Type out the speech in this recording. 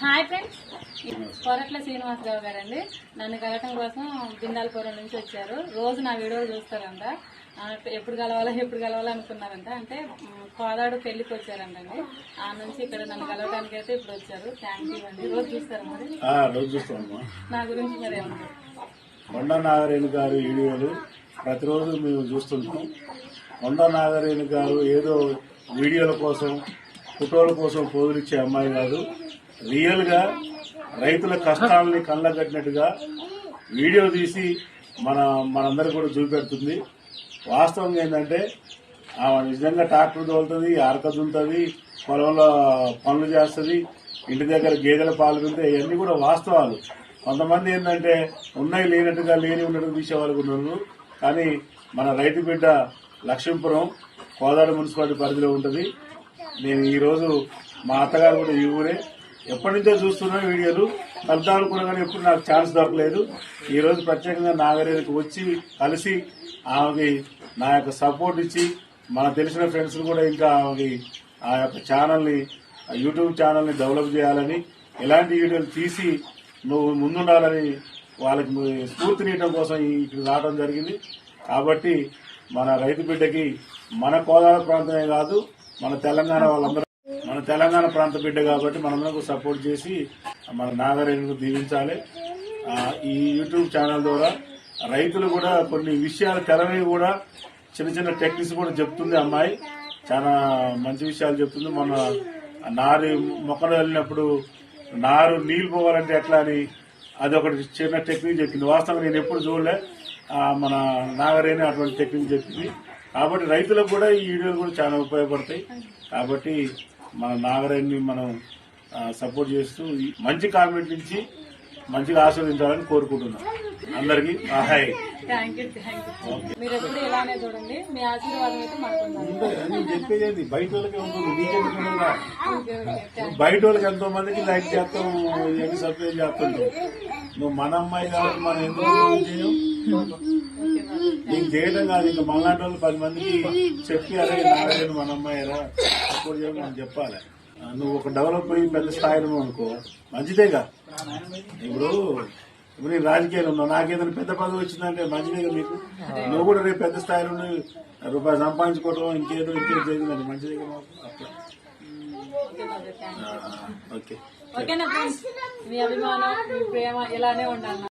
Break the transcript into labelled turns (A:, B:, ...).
A: Hi friends, Koratla Srinivasarao గారండి. నన్ను కలవటం కోసం బిందాలపురం నుంచి వచ్చారు. రోజు నా వీడియోలు చూస్తారంట. ఎప్పుడు కలవాలా అనుకున్నారంట. అంటే కోదాడు పెళ్లికి వచ్చారంటండి. ఆ నుంచి ఇక్కడ నన్ను కలవడానికి అయితే ఇప్పుడు వచ్చారు. థ్యాంక్ యూ అండి. రోజు చూస్తారా మరి?
B: రోజు చూస్తామమ్మా.
A: నా గురించి మరి ఏమన్నా
B: కొండా నాగరేణి గారు వీడియోలు ప్రతిరోజు మేము చూస్తుంటాం. కొండా నాగరేణి గారు ఏదో వీడియోల కోసం ఫోటోల కోసం పోదులిచ్చే అమ్మాయి కాదు. రియల్ గా రైతుల కష్టాలని కళ్ళగట్టినట్టుగా వీడియో తీసి మనందరికి కూడా చూపెడుతుంది. వాస్తవంగా ఏంటంటే ఆమె నిజంగా ట్రాక్టర్ తోలుతుంది, అరక దుంతుంది, పొలంలో పనులు చేస్తుంది, ఇంటి దగ్గర గేదెల పాలు తింటే ఇవన్నీ కూడా వాస్తవాలు. కొంతమంది ఏంటంటే ఉన్నాయి లేనట్టుగా లేని ఉన్నట్టుగా తీసేవాళ్ళు ఉన్నారు. కానీ మన రైతు బిడ్డ లక్ష్మీపురం కోదాడ మున్సిపాలిటీ పరిధిలో ఉంటుంది. నేను ఈరోజు మా అత్తగారు కూడా ఈ ఊరే. ఎప్పటి నుంచో చూస్తున్నా వీడియోలు, కలుద్దాం అనుకున్నా కానీ ఎప్పుడు నాకు ఛాన్స్ దొరకలేదు. ఈ రోజు ప్రత్యేకంగా నాగరేణికి వచ్చి కలిసి ఆమెకి నా యొక్క సపోర్ట్ ఇచ్చి మన తెలిసిన ఫ్రెండ్స్ కూడా ఇంకా ఆమెకి ఆ యొక్క ఛానల్ని, యూట్యూబ్ ఛానల్ని డెవలప్ చేయాలని, ఇలాంటి వీడియోలు తీసి నువ్వు ముందుండాలని వాళ్ళకి స్ఫూర్తినియడం కోసం ఇక్కడ రావడం జరిగింది. కాబట్టి మన రైతు బిడ్డకి మన కోదాడ ప్రాంతమే కాదు, మన తెలంగాణ ప్రాంత బిడ్డ కాబట్టి మనందరం సపోర్ట్ చేసి మన నాగరేణిని దీవించాలి. ఈ యూట్యూబ్ ఛానల్ ద్వారా రైతులు కూడా కొన్ని విషయాలు తెలవి కూడా చిన్న చిన్న టెక్నిక్స్ కూడా చెప్తుంది అమ్మాయి. చాలా మంచి విషయాలు చెప్తుంది. మన నారు మొక్కలు వెళ్ళినప్పుడు నారు నీళ్లు పోవాలంటే ఎట్లా అని అది ఒకటి చిన్న టెక్నిక్ చెప్పింది. వాస్తవంగా నేను ఎప్పుడు చూడలే, మన నాగరేణి అటువంటి టెక్నిక్ చెప్పింది. కాబట్టి రైతులకు కూడా ఈ వీడియోలు కూడా చాలా ఉపయోగపడతాయి. కాబట్టి మన నాగరేణిని మనం సపోర్ట్ చేస్తూ మంచి కామెంట్ ఇచ్చి మంచిగా ఆస్వాదించాలని కోరుకుంటున్నాం. అందరికీ హాయ్.
A: మీరు ఎప్పుడు ఇలానే చూడండి. మీ ఆశీర్వాదం అయితే మనకు
B: చెప్పేది బయట వాళ్ళకి ఉంటుంది. బయట వాళ్ళకి ఎంతో మందికి లైక్ చేస్తాం, ఏమి సబ్స్క్రైబ్ చేస్తుంటాం. నువ్వు మన అమ్మాయి కాబట్టి మనం ఎందుకు చేయం? నీకు చేయడం కాదు, ఇంకా మనలాంటి వాళ్ళు 10 మందికి చెప్పి అలాగే నాగరేణి మన అమ్మాయిరా సపోర్ట్ చేయాలి మనం చెప్పాలి. నువ్వు ఒక డెవలప్ అయ్యి పెద్ద స్థాయిలో అనుకో మంచిదేగా. ఇప్పుడు నేను రాజకీయాలు ఉన్నావు, నాకేదైనా పెద్ద పదవి వచ్చిందంటే మంచిదేగా మీకు. నువ్వు కూడా రేపు పెద్ద స్థాయిలో రూపాయలు సంపాదించుకోవడం ఇంకేదో చేసిందంటే మంచిదేగా మాకు. ఓకే,
A: ఓకేనా ఫ్రెండ్స్? మీ అభిమానం, మీ ప్రేమ ఇలానే ఉండాలి.